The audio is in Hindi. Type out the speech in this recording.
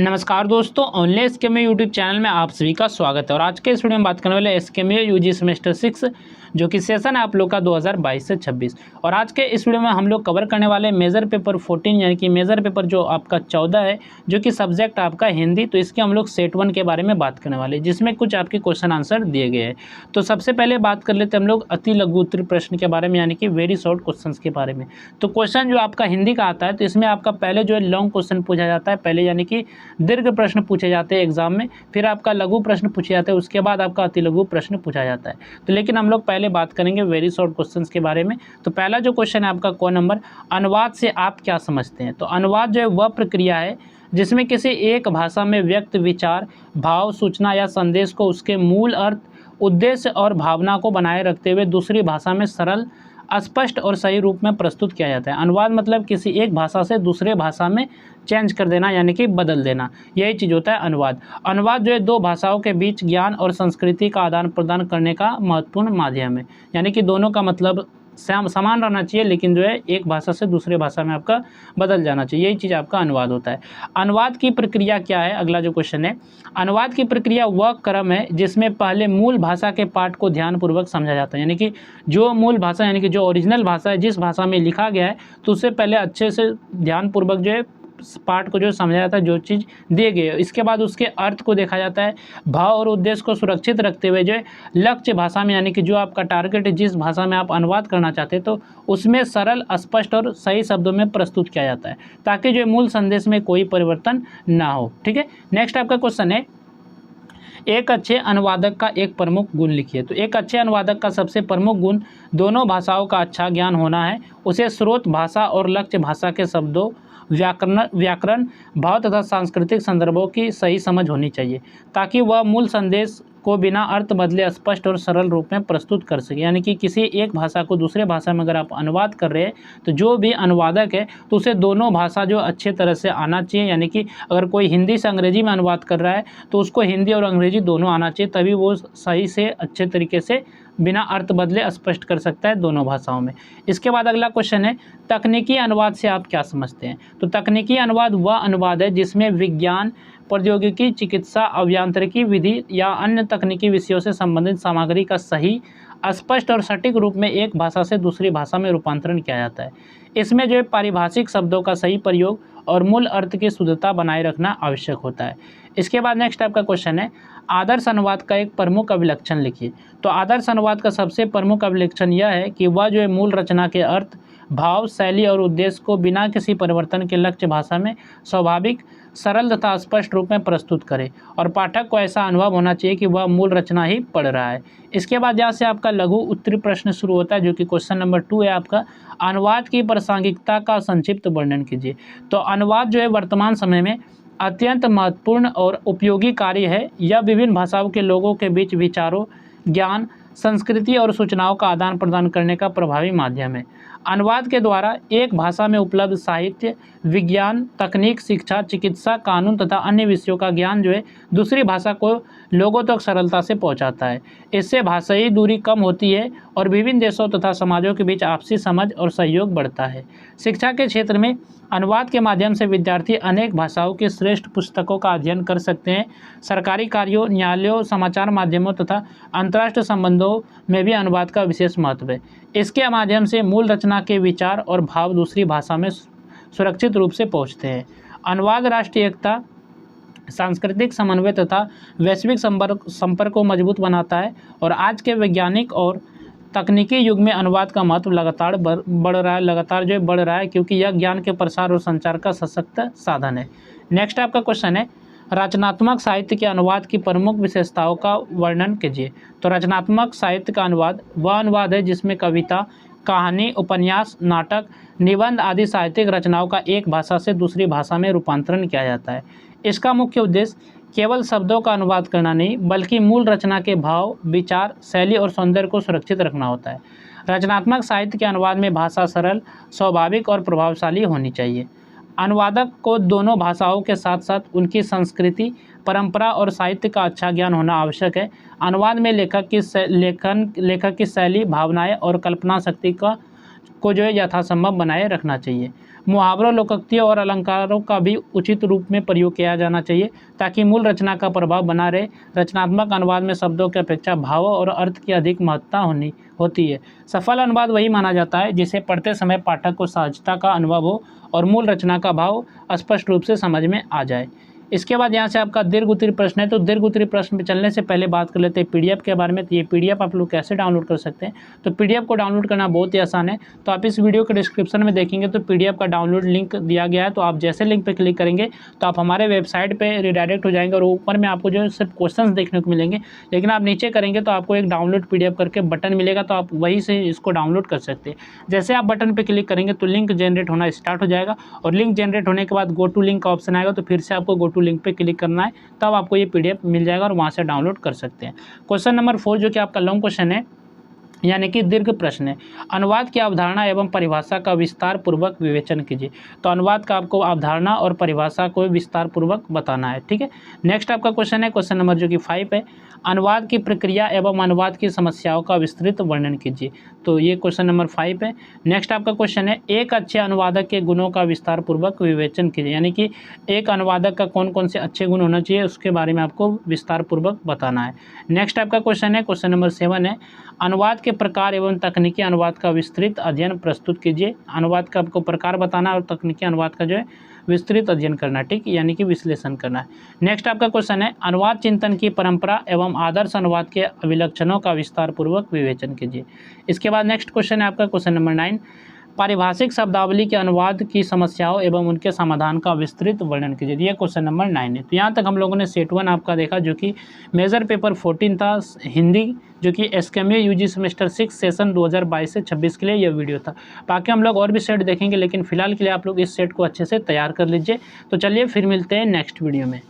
नमस्कार दोस्तों, ऑनलाइन एसकेएमए यूट्यूब चैनल में आप सभी का स्वागत है। और आज के इस वीडियो में बात करने वाले एसकेएमए यूजी सेमेस्टर 6 जो कि सेशन है आप लोग का 2022 से 26। और आज के इस वीडियो में हम लोग कवर करने वाले मेजर पेपर 14 यानी कि मेजर पेपर जो आपका 14 है, जो कि सब्जेक्ट आपका हिंदी। तो इसके हम लोग सेट 1 के बारे में बात करने वाले हैं, जिसमें कुछ आपके क्वेश्चन आंसर दिए गए हैं। तो सबसे पहले बात कर लेते हैं हम लोग अति लघु उत्तरीय प्रश्न के बारे में, यानी कि वेरी शॉर्ट क्वेश्चन के बारे में। तो क्वेश्चन जो आपका हिंदी का आता है, तो इसमें आपका पहले जो है लॉन्ग क्वेश्चन पूछा जाता है, पहले यानी कि दीर्घ प्रश्न पूछे जाते हैं एग्जाम में, फिर आपका लघु प्रश्न पूछे जाते हैं, उसके बाद आपका अति लघु प्रश्न पूछा जाता है। तो लेकिन हम लोग पहले बात करेंगे वेरी शॉर्ट क्वेश्चंस के बारे में। तो पहला जो क्वेश्चन है आपका क नंबर, अनुवाद से आप क्या समझते हैं। तो अनुवाद जो है वह प्रक्रिया है जिसमें किसी एक भाषा में व्यक्त विचार, भाव, सूचना या संदेश को उसके मूल अर्थ, उद्देश्य और भावना को बनाए रखते हुए दूसरी भाषा में सरल, स्पष्ट और सही रूप में प्रस्तुत किया जाता है। अनुवाद मतलब किसी एक भाषा से दूसरे भाषा में चेंज कर देना, यानी कि बदल देना, यही चीज़ होता है अनुवाद। अनुवाद जो है दो भाषाओं के बीच ज्ञान और संस्कृति का आदान प्रदान करने का महत्वपूर्ण माध्यम है, यानी कि दोनों का मतलब समान रहना चाहिए, लेकिन जो है एक भाषा से दूसरे भाषा में आपका बदल जाना चाहिए, यही चीज़ आपका अनुवाद होता है। अनुवाद की प्रक्रिया क्या है, अगला जो क्वेश्चन है। अनुवाद की प्रक्रिया वह क्रम है जिसमें पहले मूल भाषा के पाठ को ध्यानपूर्वक समझा जाता है, यानी कि जो मूल भाषा यानी कि जो ओरिजिनल भाषा है, जिस भाषा में लिखा गया है, तो उससे पहले अच्छे से ध्यानपूर्वक जो है पाठ को जो समझा जाता है, जो चीज़ दिए गए। इसके बाद उसके अर्थ को देखा जाता है, भाव और उद्देश्य को सुरक्षित रखते हुए जो है लक्ष्य भाषा में, यानी कि जो आपका टारगेट है, जिस भाषा में आप अनुवाद करना चाहते हैं, तो उसमें सरल, स्पष्ट और सही शब्दों में प्रस्तुत किया जाता है, ताकि जो मूल संदेश में कोई परिवर्तन ना हो। ठीक है, नेक्स्ट आपका क्वेश्चन है, एक अच्छे अनुवादक का एक प्रमुख गुण लिखिए। तो एक अच्छे अनुवादक का सबसे प्रमुख गुण दोनों भाषाओं का अच्छा ज्ञान होना है। उसे स्रोत भाषा और लक्ष्य भाषा के शब्दों, व्याकरण, भाव तथा सांस्कृतिक संदर्भों की सही समझ होनी चाहिए, ताकि वह मूल संदेश को बिना अर्थ बदले स्पष्ट और सरल रूप में प्रस्तुत कर सके। यानी कि किसी एक भाषा को दूसरे भाषा में अगर आप अनुवाद कर रहे हैं, तो जो भी अनुवादक है तो उसे दोनों भाषा जो अच्छे तरह से आना चाहिए। यानी कि अगर कोई हिंदी से अंग्रेजी में अनुवाद कर रहा है, तो उसको हिंदी और अंग्रेजी दोनों आना चाहिए, तभी वो सही से अच्छे तरीके से बिना अर्थ बदले स्पष्ट कर सकता है दोनों भाषाओं में। इसके बाद अगला क्वेश्चन है, तकनीकी अनुवाद से आप क्या समझते हैं। तो तकनीकी अनुवाद वह अनुवाद है जिसमें विज्ञान, प्रौद्योगिकी, चिकित्सा, अभियांत्रिकी, विधि या अन्य तकनीकी विषयों से संबंधित सामग्री का सही, स्पष्ट और सटीक रूप में एक भाषा से दूसरी भाषा में रूपांतरण किया जाता है। इसमें जो है पारिभाषिक शब्दों का सही प्रयोग और मूल अर्थ की शुद्धता बनाए रखना आवश्यक होता है। इसके बाद नेक्स्ट आपका क्वेश्चन है, आदर्श अनुवाद का एक प्रमुख अभिलक्षण लिखिए। तो आदर्श अनुवाद का सबसे प्रमुख अभिलक्षण यह है कि वह जो है मूल रचना के अर्थ, भाव, शैली और उद्देश्य को बिना किसी परिवर्तन के लक्ष्य भाषा में स्वाभाविक, सरल तथा स्पष्ट रूप में प्रस्तुत करे, और पाठक को ऐसा अनुभव होना चाहिए कि वह मूल रचना ही पढ़ रहा है। इसके बाद यहाँ से आपका लघु उत्तरीय प्रश्न शुरू होता है, जो कि क्वेश्चन नंबर 2 है आपका, अनुवाद की प्रासंगिकता का संक्षिप्त वर्णन कीजिए। तो अनुवाद जो है वर्तमान समय में अत्यंत महत्वपूर्ण और उपयोगी कार्य है। यह विभिन्न भाषाओं के लोगों के बीच विचारों, ज्ञान, संस्कृति और सूचनाओं का आदान प्रदान करने का प्रभावी माध्यम है। अनुवाद के द्वारा एक भाषा में उपलब्ध साहित्य, विज्ञान, तकनीक, शिक्षा, चिकित्सा, कानून तथा अन्य विषयों का ज्ञान जो है दूसरी भाषा को लोगों तक सरलता से पहुंचाता है। इससे भाषाई दूरी कम होती है और विभिन्न देशों तथा समाजों के बीच आपसी समझ और सहयोग बढ़ता है। शिक्षा के क्षेत्र में अनुवाद के माध्यम से विद्यार्थी अनेक भाषाओं की श्रेष्ठ पुस्तकों का अध्ययन कर सकते हैं। सरकारी कार्यों, न्यायालयों, समाचार माध्यमों तथा अंतर्राष्ट्रीय संबंधों में भी अनुवाद का विशेष महत्व है। इसके माध्यम से मूल रचना के विचार और भाव दूसरी भाषा में सुरक्षित रूप से पहुंचते हैं। अनुवाद राष्ट्रीय एकता, सांस्कृतिक समन्वय तथा वैश्विक संपर्क को मजबूत बनाता है। और आज के वैज्ञानिक और तकनीकी युग में अनुवाद का महत्व लगातार बढ़ रहा है, क्योंकि यह ज्ञान के प्रसार और संचार का सशक्त साधन है। नेक्स्ट आपका क्वेश्चन है, रचनात्मक साहित्य के अनुवाद की प्रमुख विशेषताओं का वर्णन कीजिए। तो रचनात्मक साहित्य का अनुवाद वह अनुवाद है जिसमें कविता, कहानी, उपन्यास, नाटक, निबंध आदि साहित्यिक रचनाओं का एक भाषा से दूसरी भाषा में रूपांतरण किया जाता है। इसका मुख्य उद्देश्य केवल शब्दों का अनुवाद करना नहीं, बल्कि मूल रचना के भाव, विचार, शैली और सौंदर्य को सुरक्षित रखना होता है। रचनात्मक साहित्य के अनुवाद में भाषा सरल, स्वाभाविक और प्रभावशाली होनी चाहिए। अनुवादक को दोनों भाषाओं के साथ साथ उनकी संस्कृति, परंपरा और साहित्य का अच्छा ज्ञान होना आवश्यक है। अनुवाद में लेखक की शैली, भावनाएं और कल्पना शक्ति का को जो है यथासंभव बनाए रखना चाहिए। मुहावरों, लोकोक्तियों और अलंकारों का भी उचित रूप में प्रयोग किया जाना चाहिए ताकि मूल रचना का प्रभाव बना रहे। रचनात्मक अनुवाद में शब्दों की अपेक्षा भाव और अर्थ की अधिक महत्ता होती है। सफल अनुवाद वही माना जाता है जिसे पढ़ते समय पाठक को सहजता का अनुभव हो और मूल रचना का भाव स्पष्ट रूप से समझ में आ जाए। इसके बाद यहाँ से आपका दीर्घ उत्तरीय प्रश्न है, तो दीर्घ उत्तरीय प्रश्न पे चलने से पहले बात कर लेते हैं पीडीएफ के बारे में। तो ये पीडीएफ आप लोग कैसे डाउनलोड कर सकते हैं, तो पीडीएफ को डाउनलोड करना बहुत ही आसान है। तो आप इस वीडियो के डिस्क्रिप्शन में देखेंगे तो पीडीएफ का डाउनलोड लिंक दिया गया है। तो आप जैसे लिंक पर क्लिक करेंगे तो आप हमारे वेबसाइट पर रिडायरेक्ट हो जाएंगे और ऊपर में आपको जो है सिर्फ क्वेश्चन देखने को मिलेंगे, लेकिन आप नीचे करेंगे तो आपको एक डाउनलोड पीडीएफ करके बटन मिलेगा, तो आप वहीं से इसको डाउनलोड कर सकते हैं। जैसे आप बटन पर क्लिक करेंगे तो लिंक जनरेट होना स्टार्ट हो जाएगा और लिंक जनरेट होने के बाद गो टू लिंक का ऑप्शन आएगा, तो फिर से आपको गो टू लिंक पर क्लिक करना है, तब आपको ये पीडीएफ मिल जाएगा और वहां से डाउनलोड कर सकते हैं। क्वेश्चन नंबर 4 जो कि आपका लॉन्ग क्वेश्चन है यानी कि दीर्घ प्रश्न है, अनुवाद की अवधारणा एवं परिभाषा का विस्तार पूर्वक विवेचन कीजिए। तो अनुवाद का आपको अवधारणा और परिभाषा को विस्तार पूर्वक बताना है, ठीक है। नेक्स्ट आपका क्वेश्चन है क्वेश्चन नंबर जो कि 5 है, अनुवाद की प्रक्रिया एवं अनुवाद की समस्याओं का विस्तृत वर्णन कीजिए। तो ये क्वेश्चन नंबर 5 है। नेक्स्ट आपका क्वेश्चन है, एक अच्छे अनुवादक के गुणों का विस्तार पूर्वक विवेचन कीजिए, यानी कि एक अनुवादक का कौन कौन से अच्छे गुण होना चाहिए उसके बारे में आपको विस्तार पूर्वक बताना है। नेक्स्ट आपका क्वेश्चन है क्वेश्चन नंबर 7 है, अनुवाद के प्रकार एवं तकनीकी अनुवाद का विस्तृत अध्ययन प्रस्तुत कीजिए। अनुवाद का आपको प्रकार बताना और तकनीकी अनुवाद का जो है विस्तृत अध्ययन करना, ठीक, यानी कि विश्लेषण करना है। नेक्स्ट आपका क्वेश्चन है, अनुवाद चिंतन की परंपरा एवं आदर्श अनुवाद के अभिलक्षणों का विस्तार पूर्वक विवेचन कीजिए। इसके बाद नेक्स्ट क्वेश्चन है आपका क्वेश्चन नंबर 9, पारिभाषिक शब्दावली के अनुवाद की समस्याओं एवं उनके समाधान का विस्तृत वर्णन कीजिए। ये क्वेश्चन नंबर 9 है। तो यहाँ तक हम लोगों ने सेट 1 आपका देखा जो कि मेजर पेपर 14 था हिंदी, जो कि एसकेएमए यूजी सेमेस्टर 6 सेशन 2022 से 26 के लिए यह वीडियो था। बाकी हम लोग और भी सेट देखेंगे, लेकिन फिलहाल के लिए आप लोग इस सेट को अच्छे से तैयार कर लीजिए। तो चलिए फिर मिलते हैं नेक्स्ट वीडियो में।